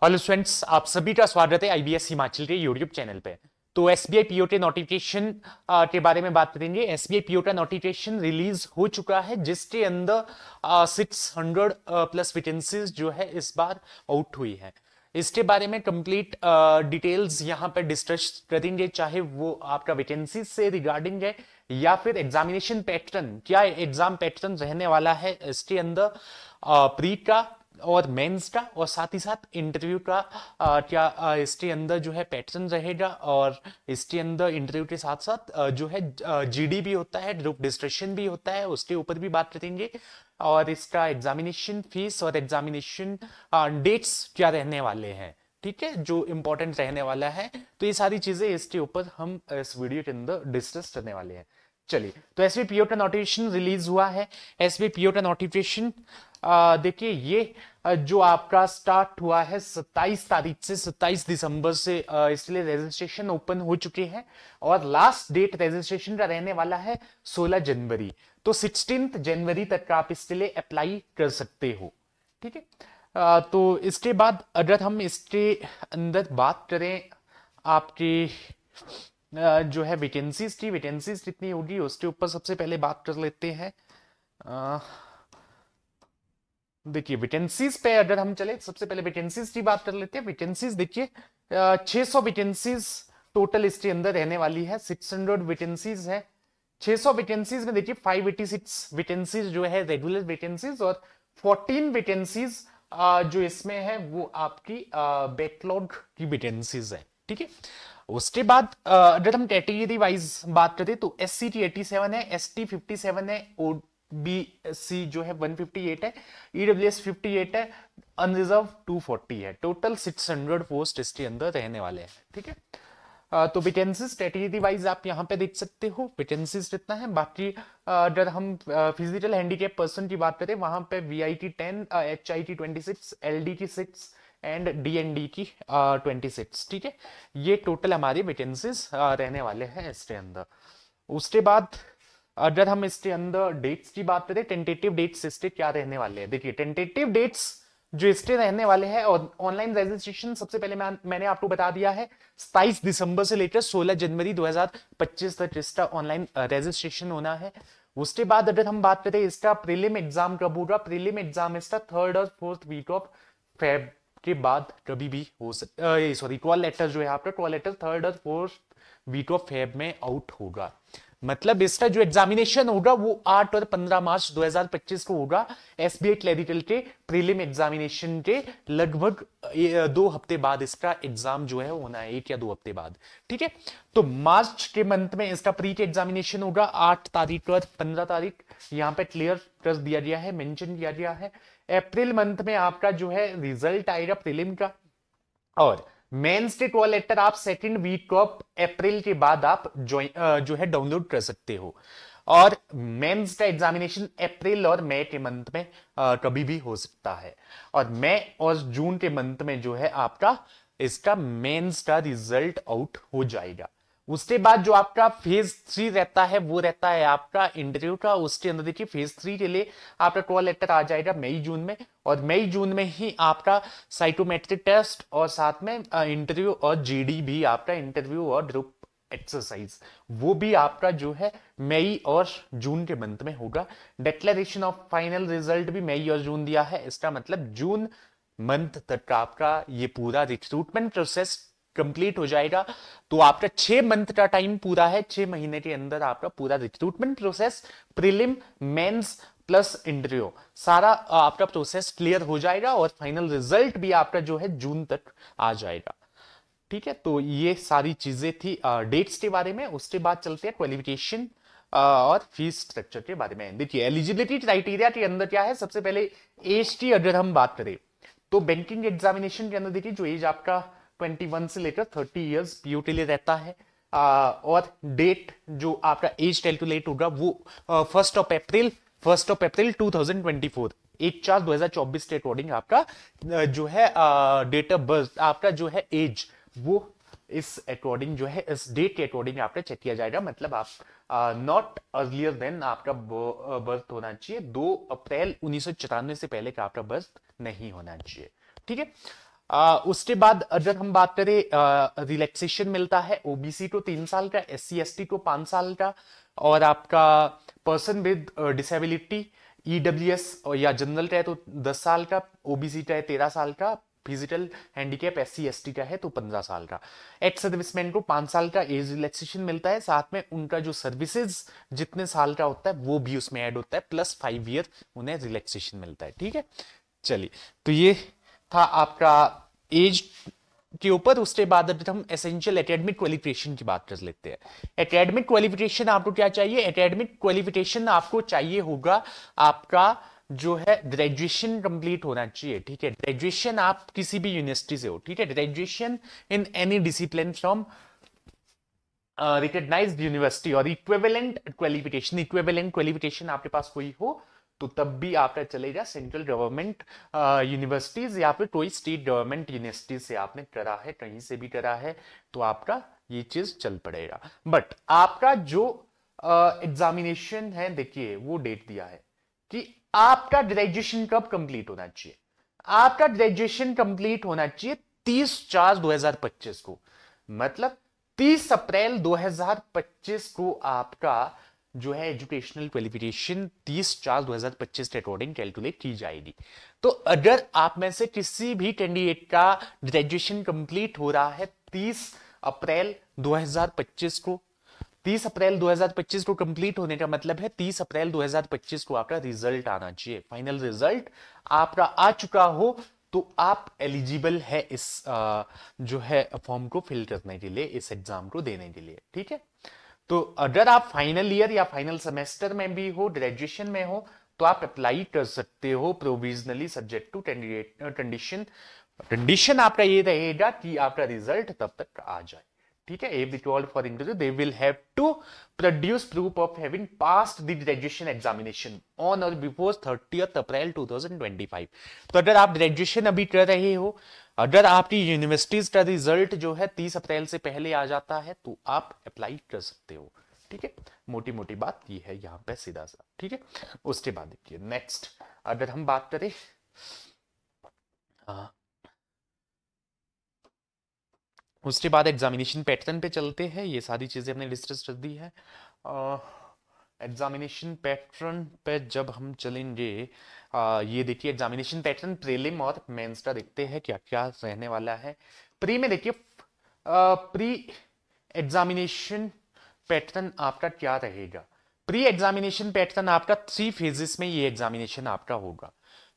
Hello students, आप सभी का स्वागत है आईबीएस हिमाचल के यूट्यूब चैनल पे। तो एसबीआई पीओटी नोटिफिकेशन के बारे में बात करेंगे। एसबीआई पीओटी नोटिफिकेशन रिलीज हो चुका है, जिसके अंदर 600 प्लस वैकेंसीज जो है इस बार आउट हुई है। इसके बारे में कंप्लीट डिटेल्स यहाँ पर डिस्कस करेंगे, चाहे वो आपका वैकेंसी से रिगार्डिंग है या फिर एग्जामिनेशन पैटर्न, क्या एग्जाम पैटर्न रहने वाला है इसके अंदर, प्री का और मेंस का, और साथ ही साथ इंटरव्यू का क्या इसके अंदर जो है पैटर्न रहेगा। और इसके अंदर इंटरव्यू के साथ साथ जो है जीडी भी होता है, ग्रुप डिस्कशन भी होता है, उसके ऊपर भी बात करेंगे। और इसका एग्जामिनेशन फीस और एग्जामिनेशन डेट्स क्या रहने वाले हैं, ठीक है, जो इंपॉर्टेंट रहने वाला है। तो ये सारी चीजें इसके ऊपर हम इस वीडियो के अंदर डिस्कस करने वाले हैं। चलिए, तो एसबीआई पीओ का नोटिफिकेशन रिलीज हुआ है। एसबीआई पीओ का नोटिफिकेशन देखिए, ये जो आपका स्टार्ट हुआ है 27 तारीख से, 27 दिसंबर से इसलिए रजिस्ट्रेशन ओपन हो चुके हैं। और लास्ट डेट रजिस्ट्रेशन का रहने वाला है 16 जनवरी। तो 16 जनवरी तक आप इसके लिए अप्लाई कर सकते हो, ठीक है। तो इसके बाद अगर हम इसके अंदर बात करें आपकी जो है वैकेंसीज की, वैकेंसीज कितनी होगी उसके ऊपर सबसे पहले बात कर लेते हैं। देखिए, वैकेंसीज पे अगर हम चले, सबसे पहले वैकेंसीज की बात कर लेते हैं। वैकेंसीज देखिए, 600 वैकेंसीज टोटल इसके अंदर रहने वाली है। 600 वैकेंसीज है। 600 वैकेंसीज में देखिए 586 वैकेंसीज जो है रेगुलर वैकेंसीज, और 14 वैकेंसीज जो इसमें है वो आपकी बैकलॉग की वैकेंसीज है, ठीक है। उसके बाद अगर हम कैटेगरी वाइज बात करें तो एस सी टी 87 है, एस टी 57 है, ओबीसी जो है 158 है, ईडब्ल्यूएस 58 है, अनरिजर्व 240 है। टोटल 600 पोस्ट इसके अंदर रहने वाले हैं, ठीक है। तो वैकेंसीज कैटेगरी वाइज आप यहाँ पे देख सकते हो वैकेंसीज कितना है। बाकी अगर हम फिजिकल हैंडीकैप पर्सन की बात करें, वहां पे VIT 10, HIT 26, LD 6 and DND की 26, ठीक है। ये टोटल हमारी वैकेंसीज रहने वाले हैं इसके अंदर। उसके बाद अगर हम इसके अंदर डेट्स की बात करें, टेंटेटिव डेट्स इसके क्या रहने वाले हैं। देखिए, टेंटेटिव डेट्स जो इसके रहने वाले हैं, और ऑनलाइन रजिस्ट्रेशन सबसे पहले मैंने आपको बता दिया है 27 दिसंबर से लेकर 16 जनवरी 2025 तक इसका ऑनलाइन रजिस्ट्रेशन होना है। उसके बाद अगर हम बात करें इसका प्रीलिम एग्जाम कब होगा, प्रीलिम एग्जाम इसका 3rd और 4th वीक ऑफ फेब के बाद कभी भी हो सकता, सॉरी, कॉल लेटर जो है आपका, कॉल लेटर 3rd और 4th वीक ऑफ फेब में आउट होगा। मतलब इसका जो एग्जामिनेशन होगा वो 8 और 15 मार्च 2025 को होगा। एसबीआई क्लरिकल के प्रीलिम एग्जामिनेशन के लगभग 2 हफ्ते बाद इसका एग्जाम जो है होना है, 1 या 2 हफ्ते बाद, ठीक है। तो मार्च के मंथ में इसका प्री के एग्जामिनेशन होगा, 8 तारीख और 15 तारीख यहाँ पे क्लियर कर दिया गया है, मेंशन किया गया है। अप्रैल मंथ में आपका जो है रिजल्ट आएगा प्रीलिम का, और मेंस के कॉल लेटर आप 2nd वीक ऑफ अप्रैल के बाद आप जो है डाउनलोड कर सकते हो। और मेंस का एग्जामिनेशन अप्रैल और मई के मंथ में कभी भी हो सकता है। और मई और जून के मंथ में जो है आपका इसका मेंस का रिजल्ट आउट हो जाएगा। उसके बाद जो आपका फेज 3 रहता है वो रहता है आपका इंटरव्यू का। उसके अंदर देखिए फेज 3 के लिए आपका कॉल लेटर आ जाएगा मई जून में, और मई जून में ही आपका साइकोमेट्रिक टेस्ट और साथ में इंटरव्यू और जीडी भी, आपका इंटरव्यू और ग्रुप एक्सरसाइज, वो भी आपका जो है मई और जून के मंथ में होगा। डिक्लेरेशन ऑफ फाइनल रिजल्ट भी मई और जून दिया है, इसका मतलब जून मंथ तक आपका ये पूरा रिक्रूटमेंट प्रोसेस कंप्लीट हो जाएगा। तो आपका 6 मंथ का टाइम पूरा है, 6 महीने के अंदर आपका पूरा recruitment process, prelim, mains plus interview, सारा आपका प्रोसेस क्लियर हो जाएगा, और फाइनल रिजल्ट भी आपका जो है जून तक आ जाएगा, ठीक है। तो ये सारी चीजें थी डेट्स के बारे में। उसके बाद चलते हैं क्वालिफिकेशन और फीस स्ट्रक्चर के बारे में। देखिए, एलिजिबिलिटी क्राइटेरिया के अंदर क्या है, सबसे पहले एज की अगर हम बात करें तो बैंकिंग एग्जामिनेशन के अंदर देखिए जो एज आपका 21 से लेकर 30 इयर्स पीओ के लिए रहता है। और डेट जो आपका एज कैलकुलेट होगा वो 1 अप्रैल 2024, 1/4/2024 के अकॉर्डिंग आपका जो है डेट ऑफ बर्थ, आपका जो है एज, वो इस अकॉर्डिंग जो है इस डेट के अकॉर्डिंग आपका चेक किया जाएगा। मतलब आप नॉट अर्लियर देन आपका बर्थ होना चाहिए, 2 अप्रैल 1994 से पहले का आपका बर्थ नहीं होना चाहिए, ठीक है। उसके बाद अगर हम बात करें रिलैक्सेशन मिलता है ओबीसी को 3 साल का, SC ST को 5 साल का, और आपका पर्सन विद डिसेबिलिटी EWS या जनरल का है तो 10 साल का, ओबीसी का है 13 साल का, फिजिकल हैंडीकैप SC ST का है तो 15 साल का। एक्स सर्विसमैन को 5 साल का एज रिलैक्सेशन मिलता है, साथ में उनका जो सर्विसेज जितने साल का होता है वो भी उसमें ऐड होता है, प्लस 5 ईयर उन्हें रिलैक्सेशन मिलता है। ठीक है, चलिए, तो ये था आपका एज के ऊपर। उसके बाद अगर हम एसेंशियल एकेडमिक क्वालिफिकेशन की बात कर लेते हैं। एकेडमिक क्वालिफिकेशन आपको क्या चाहिए? एकेडमिक क्वालिफिकेशन आपको चाहिए होगा आपका जो है ग्रेजुएशन कंप्लीट होना चाहिए। ठीक है, ग्रेजुएशन आप किसी भी यूनिवर्सिटी से हो। ठीक है, graduation in any discipline from recognised university और इक्विवेलेंट क्वालिफिकेशन। इक्विवेलेंट क्वालिफिकेशन आपके पास कोई हो तो तब भी आपका चलेगा। सेंट्रल गवर्नमेंट यूनिवर्सिटीज या फिर कोई स्टेट गवर्नमेंट यूनिवर्सिटी से आपने करा है, कहीं से भी करा है तो आपका ये चीज चल पड़ेगा। बट आपका जो एग्जामिनेशन है, देखिए वो डेट दिया है कि आपका ग्रेजुएशन कब कंप्लीट होना चाहिए। आपका ग्रेजुएशन कंप्लीट होना चाहिए 30/4/2025 को, मतलब 30 अप्रैल 2025 को आपका जो है एजुकेशनल क्वालिफिकेशन 30/4/2025 के अकॉर्डिंग कैलकुलेट की जाएगी। तो अगर आप में से किसी भी कैंडिडेट का ग्रेजुएशन कंप्लीट हो रहा है 30 अप्रैल 2025 को, 30 अप्रैल 2025 को कंप्लीट होने का मतलब है 30 अप्रैल 2025 को आपका रिजल्ट आना चाहिए। फाइनल रिजल्ट आपका आ चुका हो तो आप एलिजिबल है इस जो है फॉर्म को फिल करने के लिए, इस एग्जाम को देने के लिए। ठीक है, तो अगर आप फाइनल ईयर या फाइनल सेमेस्टर में भी हो, ग्रेजुएशन में हो, तो आप अप्लाई कर सकते हो provisionally subject to condition. Condition आपका ये रहेगा कि आपका रिजल्ट तब तक आ जाए। ठीक है, if called for interview they will have to produce proof of having passed the graduation examination on or before 30th अप्रैल 2025। तो अगर आप ग्रेजुएशन अभी कर रहे हो, अगर आपकी यूनिवर्सिटीज का रिजल्ट जो है 30 अप्रैल से पहले आ जाता है तो आप अप्लाई कर सकते हो। ठीक है, मोटी मोटी बात ये है यहां पे सीधा सा। ठीक है, उसके बाद देखिए नेक्स्ट अगर हम बात करें उसके बाद एग्जामिनेशन पैटर्न पे चलते हैं। ये सारी चीजें हमने डिस्कस कर दी है। एग्जामिनेशन पैटर्न पे जब हम चलेंगे, ये देखिए एग्जामिनेशन पैटर्न प्रीलिम और मेंस का देखते हैं क्या क्या रहने वाला है। प्री में देखिए प्री एग्जामिनेशन पैटर्न आपका क्या रहेगा। प्री एग्जामिनेशन पैटर्न आपका 3 फेजेस में ये एग्जामिनेशन आपका होगा।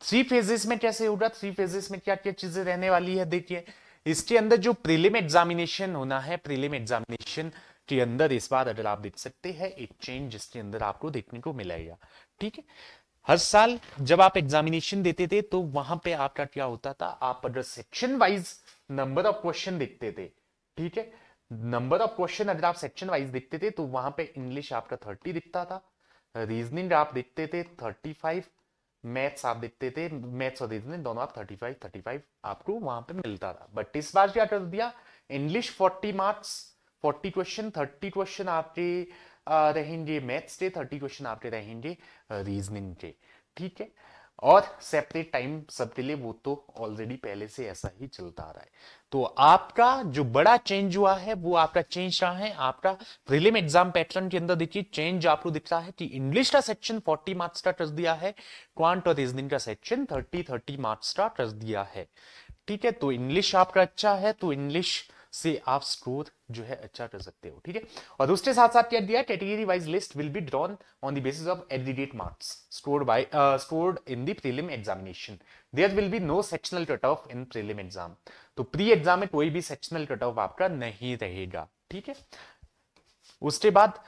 3 फेजेस में कैसे होगा, 3 फेजेस में क्या क्या चीजें रहने वाली है देखिए। इसके अंदर जो प्रीलिम एग्जामिनेशन होना है, प्रीलिम एग्जामिनेशन के अंदर इस बार अगर आप देख सकते हैं एक चेंज जिसके अंदर आपको देखने को मिलेगा। ठीक है, हर साल जब आप एग्जामिनेशन देते थे तो वहां पे आपका क्या होता था, आप अगर section wise number of question देखते थे, ठीक है, नंबर ऑफ क्वेश्चन अगर आप सेक्शन वाइज देखते थे तो वहां पे इंग्लिश आपका 30 दिखता था, रीजनिंग आप देखते थे 35, मैथ्स आप देखते थे, मैथ्स और रीजनिंग दोनों आप 35 आपको वहां पे मिलता था। बट इस बार क्या कर दिया, इंग्लिश 40 मार्क्स 40 क्वेश्चन, 30 क्वेश्चन आपके रहेंगे मैथ्स के, 30 क्वेश्चन आपके रहेंगे रीजनिंग के। ठीक है, और सेपरेट टाइम सबके लिए, वो तो ऑलरेडी पहले से ऐसा ही चलता आ रहा है। तो आपका जो बड़ा चेंज हुआ है वो आपका चेंज रहा है आपका प्रीलिम एग्जाम पैटर्न के अंदर। देखिए चेंज आपको दिख रहा है कि इंग्लिश का सेक्शन 40 मार्क्स का कर दिया है, क्वांट और रीजनिंग का सेक्शन 30 मार्क्स का कर दिया है। ठीक है, तो इंग्लिश आपका अच्छा है तो इंग्लिश से आप स्कोर जो है अच्छा कर सकते हो। ठीक है, और उसके साथ साथ क्या दिया, category wise list will be drawn on the basis of aggregate marks scored in the prelim examination. There will be no sectional cut off in prelim exam. तो प्री एग्जाम में कोई भी सेक्शनल कट ऑफ आपका नहीं रहेगा। ठीक है, उसके बाद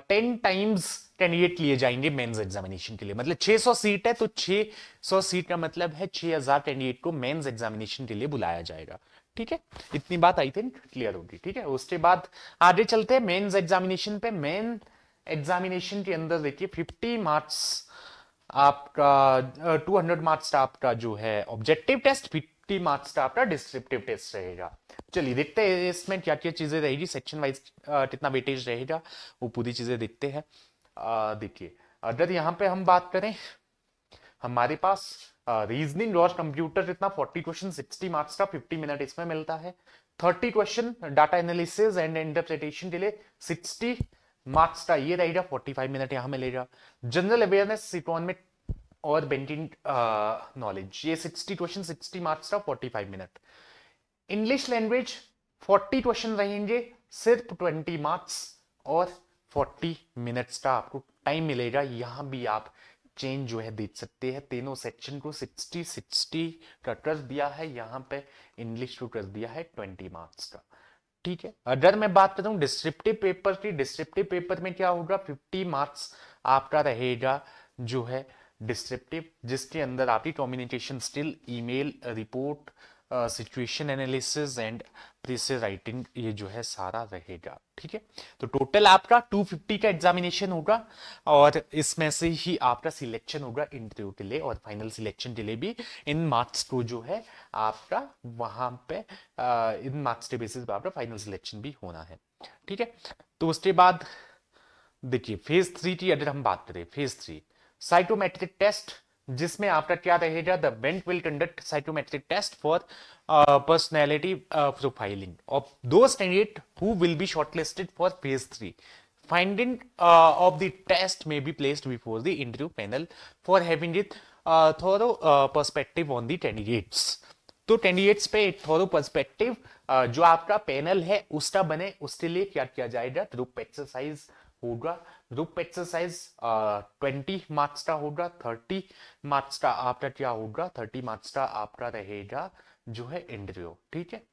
10 टाइम्स कैंडिडेट लिए जाएंगे मेंस एग्जामिनेशन के लिए। मतलब 600 सीट है तो 600 सीट का मतलब है 6000 कैंडिडेट को मेंस एग्जामिनेशन के लिए बुलाया जाएगा। ठीक है, इतनी बात आई थिंक क्लियर होगी। ठीक है, उसके बाद आगे चलते हैं मेंस एग्जामिनेशन पे। मेन एग्जामिनेशन के अंदर देखिए 50 मार्क्स आपका 200 मार्क्स आपका जो है ऑब्जेक्टिव टेस्ट, 50 मार्क्स का आपका डिस्क्रिप्टिव टेस्ट रहेगा। चलिए देखते हैं इसमें क्या क्या चीजें रहेगी, सेक्शन वाइज कितना वेटेज रहेगा, वो पूरी चीजें देखते हैं। देखिए अगर यहाँ पे हम बात करें हमारे पास रीजनिंग और कंप्यूटर इतना 40 क्वेश्चन 60 मार्क्स का 50 मिनट इसमें मिलता है। 30 question data analysis and interpretation के लिए 60 मार्क्स का ये रहेगा, 45 मिनट यहां मिलेगा। जनरल अवेयरनेस, इकोनॉमिक और बैंकिंग नॉलेज, ये 60 क्वेश्चन 60 मार्क्स का 45 मिनट। इंग्लिश लैंग्वेज 40 क्वेश्चन रहेंगे, सिर्फ 20 मार्क्स और 40 मिनट्स का आपको टाइम मिलेगा। यहां भी आप चेंज जो है देख सकते हैं, तीनों सेक्शन को 60-60 का कर दिया है, यहां पे इंग्लिश को कर दिया है 20 मार्क्स का। ठीक है, अगर मैं बात करूं डिस्क्रिप्टिव पेपर की, डिस्क्रिप्टिव पेपर में क्या होगा, 50 मार्क्स आपका रहेगा जो है डिस्क्रिप्टिव, जिसके अंदर आपकी communication skill, email, report, situation analysis and press writing, ये जो है सारा रहेगा। ठीक है, तो टोटल आपका 250 का एग्जामिनेशन होगा और इसमें से ही आपका सिलेक्शन होगा इंटरव्यू के लिए और फाइनल सिलेक्शन के लिए भी इन मार्क्स को जो है आपका वहां पे इन मार्क्स के बेसिस पे आपका फाइनल सिलेक्शन भी होना है। ठीक है, तो उसके बाद देखिए फेज 3 की अगर हम बात करें, फेज 3 साइकोमेट्रिक टेस्ट, जिसमें आपका क्या रहेगा, the bank will conduct psychometric test for personality profiling of those candidate who will be shortlisted for phase 3। Finding of the test may be placed before the interview panel for having it thorough perspective on the candidates। तो candidates पे एक थोरो perspective जो आपका panel है उसका बने, उसके लिए क्या किया जाएगा, ग्रुप एक्सरसाइज होगा। ग्रुप एक्सरसाइज 20 मार्क्स का होगा, 30 मार्क्स का आपका क्या होगा, 30 मार्क्स का आपका रहेगा जो है इंटरव्यू। ठीक है,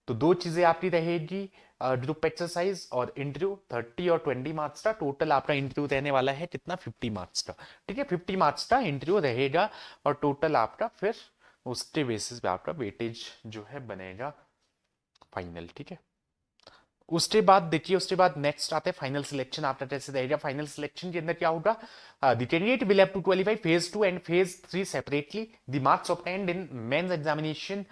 तो दो चीजें आपकी रहेगी, ग्रुप एक्सरसाइज और इंटरव्यू। 30 और 20 मार्क्स का टोटल आपका इंटरव्यू रहने वाला है कितना, 50 मार्क्स का। ठीक है, 50 मार्क्स का इंटरव्यू रहेगा और टोटल आपका फिर उसके बेसिस पे आपका वेटेज जो है बनेगा फाइनल। ठीक है, उसके बाद देखिए, उसके बाद नेक्स्ट आते हैं फाइनल सिलेक्शन। आपका कैसे रहेगा, फाइनल सिलेक्शन के अंदर क्या होगा, the candidate will have to qualify phase 2 and phase 3 separately. The marks obtained in mains examination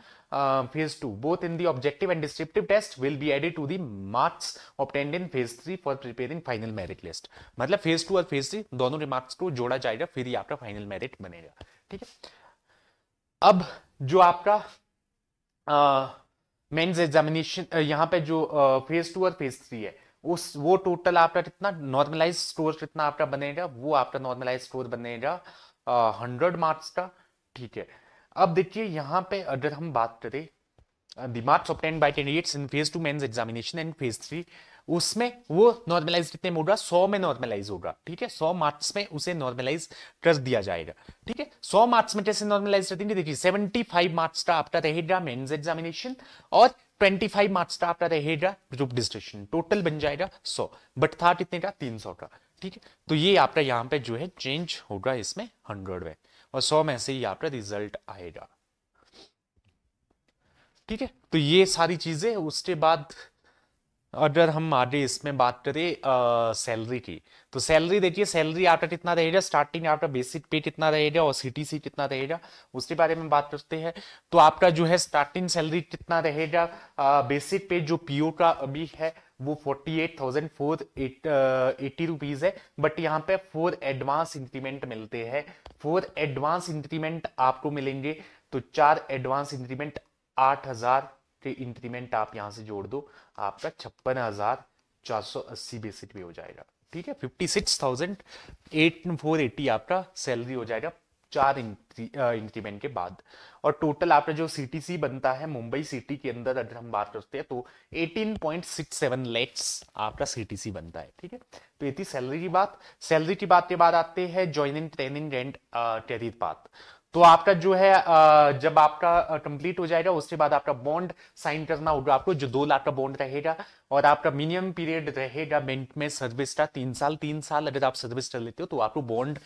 phase 2 both in the objective and descriptive test will be added to the marks obtained in phase 3 for preparing final merit list। मतलब phase 2 और phase 3 दोनों के marks को जोड़ा जाएगा, फिर ही आपका final merit बनेगा। ठीक है, अब जो आपका मेंस एग्जामिनेशन यहाँ पे जो फेज 2 और फेज 3 है, उस वो टोटल आपका कितना नॉर्मलाइज स्कोर कितना आपका बनेगा, वो आपका नॉर्मलाइज स्कोर बनेगा 100 मार्क्स का। ठीक है, अब देखिए यहाँ पे अगर हम बात करें the marks obtained by candidates in phase 2 mains examination and phase 3, उसमें वो नॉर्मलाइज कितने में होगा, 100 में नॉर्मलाइज होगा। ठीक है, 100 मार्क्स में उसे नॉर्मलाइज कर दिया जाएगा। ठीक है, 100 मार्क्स में कैसे नॉर्मलाइज कर देंगे, देखिए 75 मार्क्स का आपका रहेगा मेंस एग्जामिनेशन और 25 मार्क्स का आपका रहेगा ग्रुप डिस्कशन, टोटल बन जाएगा 100, बट था कितने का, 300 का। ठीक है, तो ये आपका यहाँ पे जो है चेंज होगा इसमें 100 में और 100 में से ही आपका रिजल्ट आएगा। ठीक है, तो ये सारी चीजें। उसके बाद अगर हम आगे इसमें बात करें सैलरी की, तो सैलरी देखिए, सैलरी आपका कितना रहेगा, स्टार्टिंग आपका बेसिक पे कितना रहेगा और सीटीसी कितना रहेगा, उसके बारे में बात करते हैं। तो आपका जो है स्टार्टिंग सैलरी कितना रहेगा, बेसिक पे जो पीओ का अभी है वो 48,480 रुपीज है, बट यहाँ पे 4 एडवांस इंक्रीमेंट मिलते हैं। 4 एडवांस इंक्रीमेंट आपको मिलेंगे, तो 4 एडवांस इंक्रीमेंट 8,000 के इंक्रीमेंट आप यहां से जोड़ दो, आपका 56,480 बेसिक पे हो जाएगा। ठीक है, 56,480 आपका सैलरी हो जाएगा 4 इंक्रीमेंट के बाद। और टोटल आपका जो सीटीसी बनता है मुंबई सिटी के अंदर अगर हम बात करते हैं तो 18.67 लैक्स आपका सीटीसी बनता है। ठीक है, तो ये थी सैलरी की बात। सैलरी की बात के बाद आते हैं joining, training and career path. तो आपका जो है जब आपका कंप्लीट हो जाएगा उसके बाद आपका बॉन्ड साइन करना होगा आपको, जो 2 लाख का बॉन्ड रहेगा और आपका मिनिमम पीरियड रहेगा बैंक में सर्विस का 3 साल। 3 साल अगर आप सर्विस कर लेते हो तो आपको बॉन्ड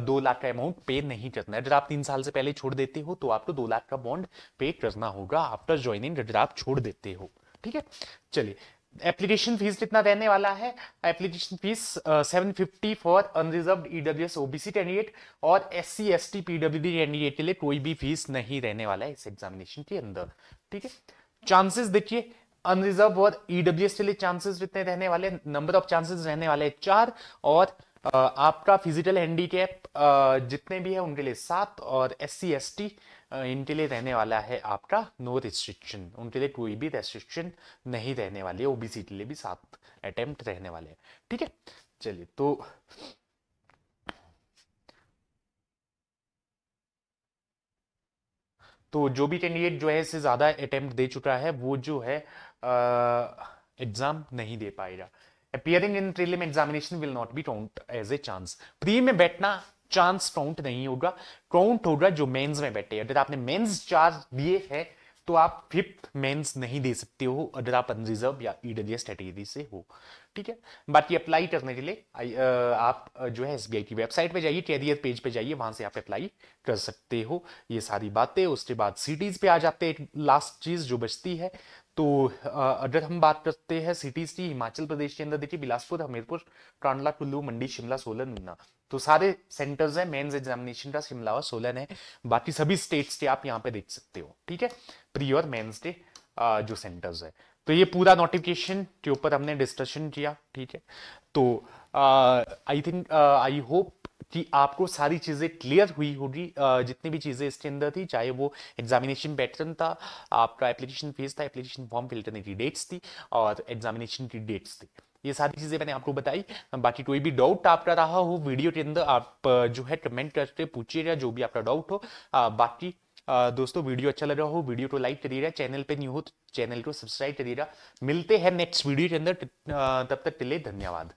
2 लाख का अमाउंट पे नहीं करना है। अगर आप 3 साल से पहले छोड़ देते हो तो आपको 2 लाख का बॉन्ड पे करना होगा आफ्टर ज्वाइनिंग, अगर आप छोड़ देते हो। ठीक है, चलिए एप्लीकेशन फीस कितना रहने वाला है, application fees 750 for unreserved EWS OBC candidate और एससी एसटी पीडब्ल्यूडी कैंडिडेट के लिए कोई भी फीस नहीं रहने वाला है इस एग्जामिनेशन के अंदर। ठीक है, चांसेस देखिए, अनरिजर्व और ईडब्ल्यूएस के लिए चांसेस कितने रहने वाले, नंबर ऑफ चांसेस रहने वाले 4 और आपका फिजिकल हैंडीकैप जितने भी है उनके लिए 7 और SC ST इनके लिए रहने वाला है आपका नो रिस्ट्रिक्शन, उनके लिए कोई भी रेस्ट्रिक्शन नहीं रहने वाली है। ओबीसी के लिए भी 7 अटेम्प्ट रहने वाले हैं। ठीक है, चलिए तो जो भी कैंडिडेट जो है इससे ज्यादा अटेम्प्ट दे चुका है वो जो है एग्जाम नहीं दे पाएगा। Appearing in prelim examination will not be count as a chance. Pre में बैठना चांस काउंट नहीं होगा, काउंट होगा जो मेंस में बैठे। अगर आपने मेंस 4 दिए हैं तो आप 5th मेंस नहीं दे सकते हो अगर आप अनरिजर्व या ईडब्ल्यूएस कैटेगरी से हो। ठीक है, बाकी अप्लाई करने के लिए आप जो है एसबीआई की वेबसाइट पे जाइए, कैरियर पेज पे जाइए, वहां से आप अप्लाई कर सकते हो। ये सारी बातें, उसके बाद सिटीज पे आ जाते हैं। लास्ट चीज जो बचती है, तो अगर हम बात करते हैं सिटीज की, हिमाचल प्रदेश के अंदर देखिए बिलासपुर, हमीरपुर, कांडला, कुल्लू, मंडी, शिमला, सोलन, ऊना, तो सारे सेंटर्स हैं मेंस एग्जामिनेशन का। शिमला और सोलन है, बाकी सभी स्टेट्स के आप यहाँ पे देख सकते हो। ठीक है, प्री और मेंस के जो सेंटर्स है। तो ये पूरा नोटिफिकेशन के ऊपर हमने डिस्कशन किया। ठीक है, तो आई थिंक आई होप कि आपको सारी चीजें क्लियर हुई होगी। जितनी भी चीजें इसके अंदर थी, चाहे वो एग्जामिनेशन पैटर्न था, आपका एप्लीकेशन फीस था, एप्लीकेशन फॉर्म फिल करने की डेट्स थी और एग्जामिनेशन की डेट्स थी, ये सारी चीजें मैंने आपको बताई। बाकी कोई भी डाउट आपका रहा हो वीडियो के अंदर, आप जो है कमेंट करके पूछिएगा जो भी आपका डाउट हो। बाकी दोस्तों, वीडियो अच्छा लगा हो वीडियो को लाइक करिएगा, चैनल पे न्यू हो तो चैनल को सब्सक्राइब करिएगा। मिलते हैं नेक्स्ट वीडियो के अंदर, तब तक के लिए धन्यवाद।